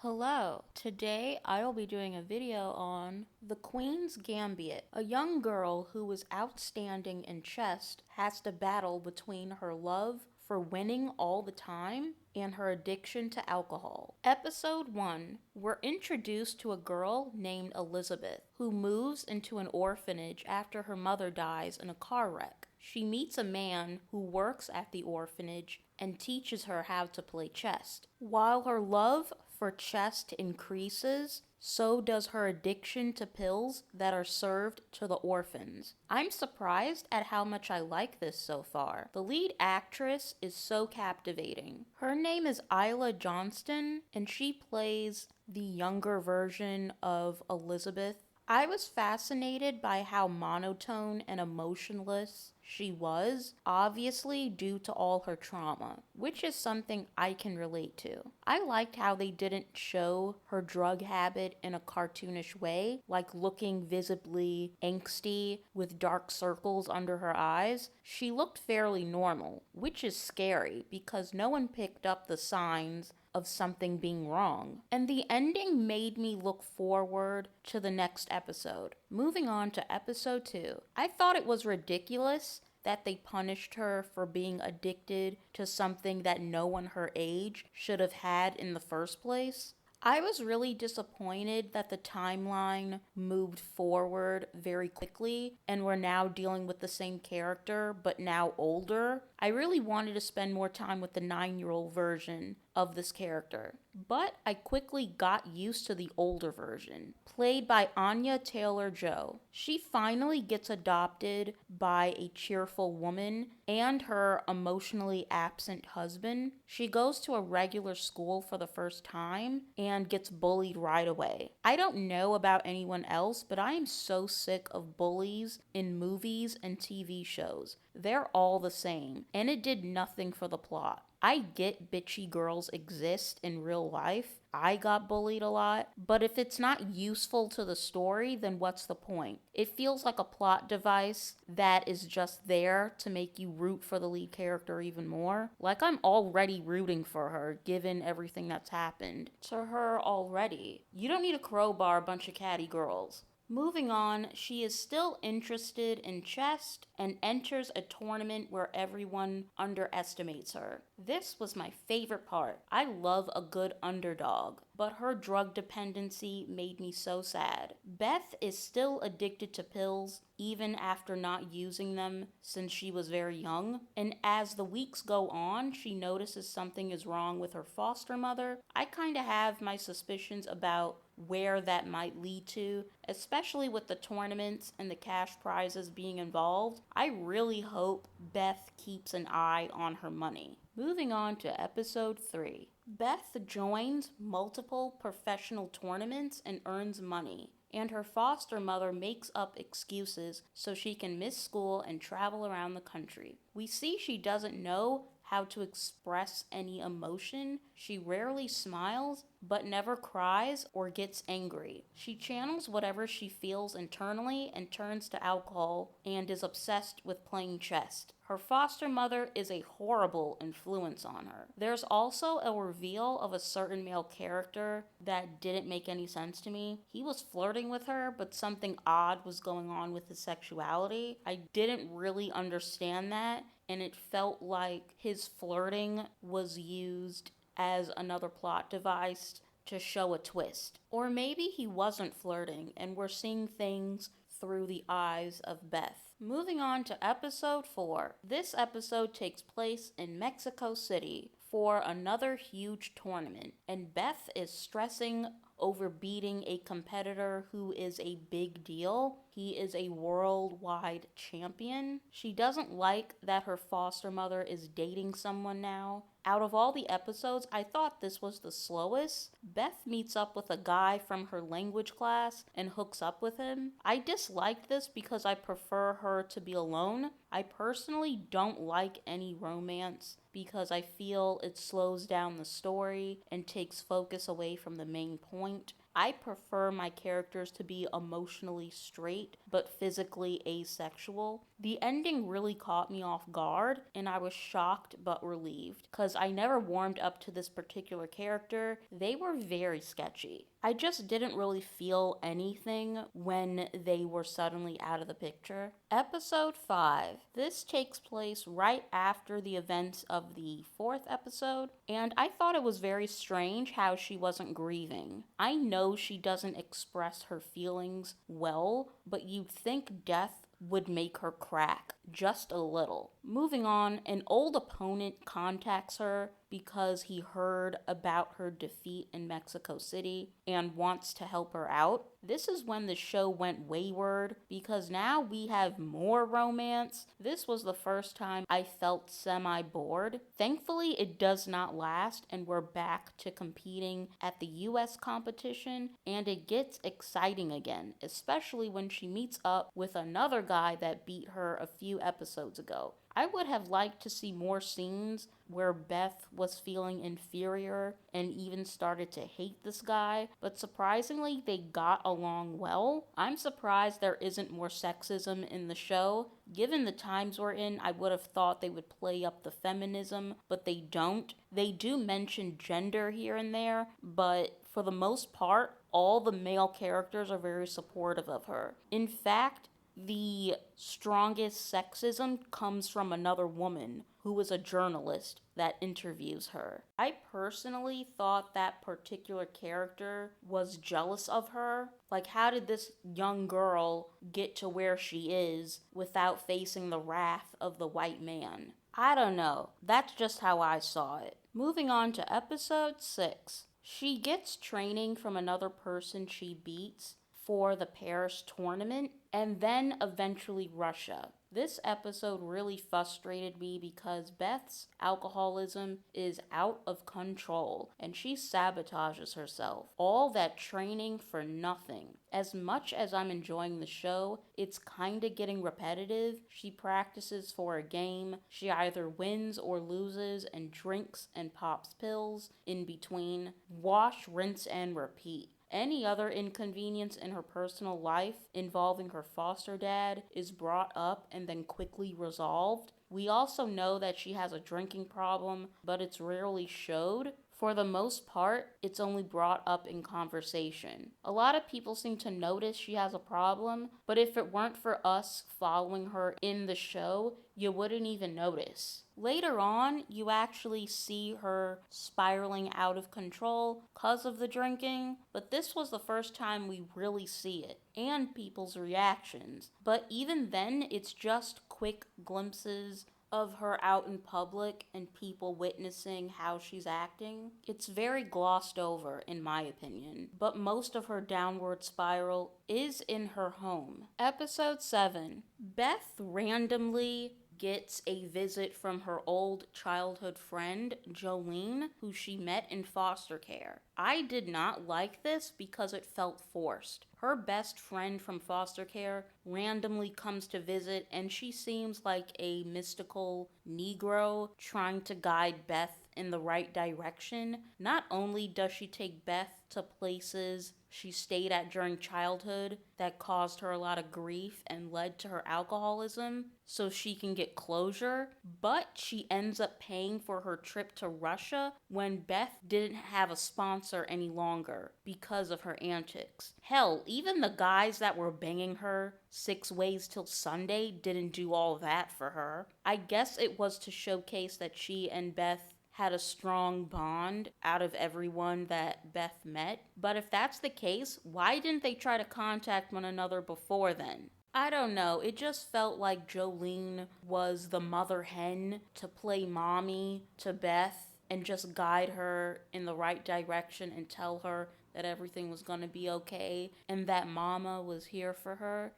Hello, today I will be doing a video on The Queen's Gambit. A young girl who is outstanding in chess has to battle between her love for winning all the time and her addiction to alcohol. Episode 1, we're introduced to a girl named Elizabeth who moves into an orphanage after her mother dies in a car wreck. She meets a man who works at the orphanage and teaches her how to play chess. While her love for chess increases, so does her addiction to pills that are served to the orphans. I'm surprised at how much I like this so far. The lead actress is so captivating. Her name is Isla Johnston, and she plays the younger version of Elizabeth. I was fascinated by how monotone and emotionless she was, obviously due to all her trauma, which is something I can relate to. I liked how they didn't show her drug habit in a cartoonish way, like looking visibly angsty with dark circles under her eyes. She looked fairly normal, which is scary because no one picked up the signs of something being wrong. And the ending made me look forward to the next episode. Moving on to episode 2. I thought it was ridiculous that they punished her for being addicted to something that no one her age should have had in the first place. I was really disappointed that the timeline moved forward very quickly and we're now dealing with the same character but now older. I really wanted to spend more time with the 9-year-old version of this character, but I quickly got used to the older version, played by Anya Taylor-Joy. She finally gets adopted by a cheerful woman and her emotionally absent husband. She goes to a regular school for the first time and gets bullied right away. I don't know about anyone else, but I am so sick of bullies in movies and TV shows. They're all the same, and it did nothing for the plot. I get bitchy girls exist in real life. I got bullied a lot, but if it's not useful to the story, then what's the point? It feels like a plot device that is just there to make you root for the lead character even more. Like I'm already rooting for her, given everything that's happened to her already. You don't need to crowbar a bunch of catty girls. Moving on, she is still interested in chess and enters a tournament where everyone underestimates her. This was my favorite part. I love a good underdog, but her drug dependency made me so sad. Beth is still addicted to pills even after not using them since she was very young, and as the weeks go on, she notices something is wrong with her foster mother. I kind of have my suspicions about where that might lead to, especially with the tournaments and the cash prizes being involved. I really hope Beth keeps an eye on her money. Moving on to episode 3. Beth joins multiple professional tournaments and earns money, and her foster mother makes up excuses so she can miss school and travel around the country. We see she doesn't know how to express any emotion. She rarely smiles, but never cries or gets angry. She channels whatever she feels internally and turns to alcohol and is obsessed with playing chess. Her foster mother is a horrible influence on her. There's also a reveal of a certain male character that didn't make any sense to me. He was flirting with her, but something odd was going on with his sexuality. I didn't really understand that, and it felt like his flirting was used as another plot device to show a twist. Or maybe he wasn't flirting and we're seeing things through the eyes of Beth. Moving on to episode 4. This episode takes place in Mexico City for another huge tournament, and Beth is stressing over beating a competitor who is a big deal. He is a worldwide champion. She doesn't like that her foster mother is dating someone now. Out of all the episodes, I thought this was the slowest. Beth meets up with a guy from her language class and hooks up with him. I disliked this because I prefer her to be alone. I personally don't like any romance because I feel it slows down the story and takes focus away from the main point. I prefer my characters to be emotionally straight but physically asexual. The ending really caught me off guard, and I was shocked but relieved because I never warmed up to this particular character. They were very sketchy. I just didn't really feel anything when they were suddenly out of the picture. Episode 5. This takes place right after the events of the 4th episode, and I thought it was very strange how she wasn't grieving. I know she doesn't express her feelings well, but you'd think death would make her crack just a little. Moving on, an old opponent contacts her because he heard about her defeat in Mexico City and wants to help her out. This is when the show went wayward because now we have more romance. This was the first time I felt semi-bored. Thankfully, it does not last and we're back to competing at the US competition, and it gets exciting again, especially when she meets up with another guy that beat her a few episodes ago. I would have liked to see more scenes where Beth was feeling inferior and even started to hate this guy, but surprisingly, they got along well. I'm surprised there isn't more sexism in the show. Given the times we're in, I would have thought they would play up the feminism, but they don't. They do mention gender here and there, but for the most part, all the male characters are very supportive of her. In fact, the strongest sexism comes from another woman who is a journalist that interviews her. I personally thought that particular character was jealous of her. Like, how did this young girl get to where she is without facing the wrath of the white man? I don't know. That's just how I saw it. Moving on to episode 6. She gets training from another person she beats for the Paris tournament, and then eventually Russia. This episode really frustrated me because Beth's alcoholism is out of control and she sabotages herself. All that training for nothing. As much as I'm enjoying the show, it's kinda getting repetitive. She practices for a game, she either wins or loses and drinks and pops pills in between. Wash, rinse, and repeat. Any other inconvenience in her personal life involving her foster dad is brought up and then quickly resolved. We also know that she has a drinking problem, but it's rarely showed. For the most part, it's only brought up in conversation. A lot of people seem to notice she has a problem, but if it weren't for us following her in the show, you wouldn't even notice. Later on, you actually see her spiraling out of control because of the drinking, but this was the first time we really see it, and people's reactions. But even then, it's just quick glimpses of her out in public and people witnessing how she's acting. It's very glossed over, in my opinion, but most of her downward spiral is in her home. Episode 7. Beth randomly gets a visit from her old childhood friend, Jolene, who she met in foster care. I did not like this because it felt forced. Her best friend from foster care randomly comes to visit, and she seems like a mystical Negro trying to guide Beth in the right direction. Not only does she take Beth to places she stayed at during childhood that caused her a lot of grief and led to her alcoholism so she can get closure, but she ends up paying for her trip to Russia when Beth didn't have a sponsor any longer because of her antics. Hell, even the guys that were banging her 6 ways till Sunday didn't do all that for her. I guess it was to showcase that she and Beth had a strong bond out of everyone that Beth met. But if that's the case, why didn't they try to contact one another before then? I don't know, it just felt like Jolene was the mother hen to play mommy to Beth and just guide her in the right direction and tell her that everything was gonna be okay and that mama was here for her.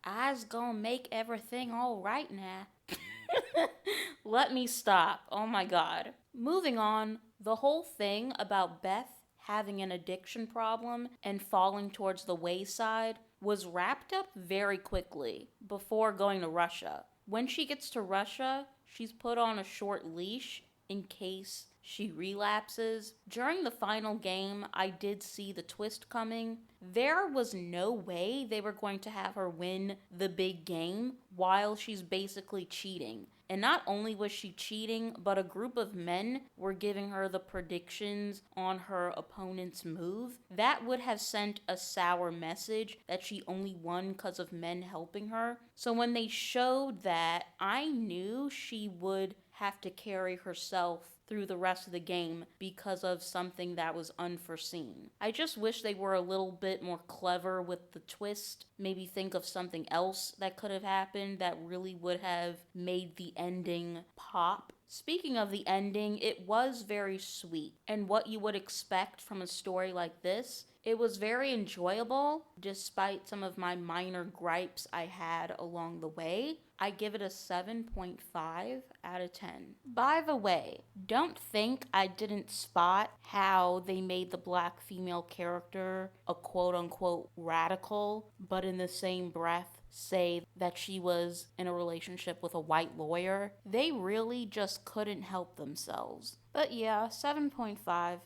I's gonna make everything alright now. Let me stop. Oh my god. Moving on, the whole thing about Beth having an addiction problem and falling towards the wayside was wrapped up very quickly before going to Russia. When she gets to Russia, she's put on a short leash in case she relapses. During the final game, I did see the twist coming. There was no way they were going to have her win the big game while she's basically cheating. And not only was she cheating, but a group of men were giving her the predictions on her opponent's move. That would have sent a sour message that she only won because of men helping her. So when they showed that, I knew she would have to carry herself through the rest of the game because of something that was unforeseen. I just wish they were a little bit more clever with the twist. Maybe think of something else that could have happened that really would have made the ending pop. Speaking of the ending, it was very sweet, and what you would expect from a story like this. It was very enjoyable, despite some of my minor gripes I had along the way. I give it a 7.5 out of 10. By the way, don't think I didn't spot how they made the black female character a quote-unquote radical, but in the same breath say that she was in a relationship with a white lawyer. They really just couldn't help themselves. But yeah, 7.5.